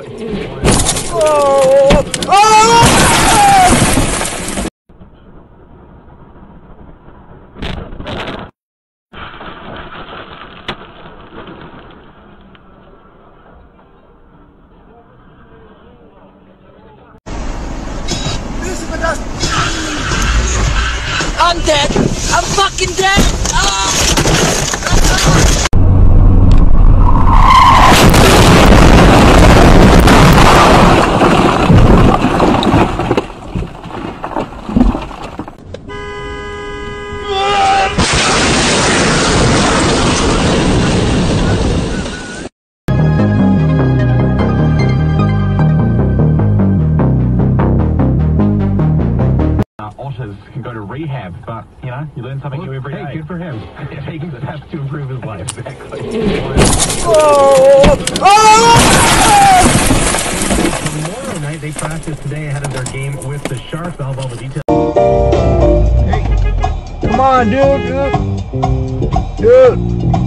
I'm dead. I'm fucking dead. Can go to rehab, but you know, you learn something new every day. Good for him. Taking steps to improve his life. Exactly. Tomorrow night they practice today ahead of their game with the Sharks. I'll have all the details. Hey, come on, dude.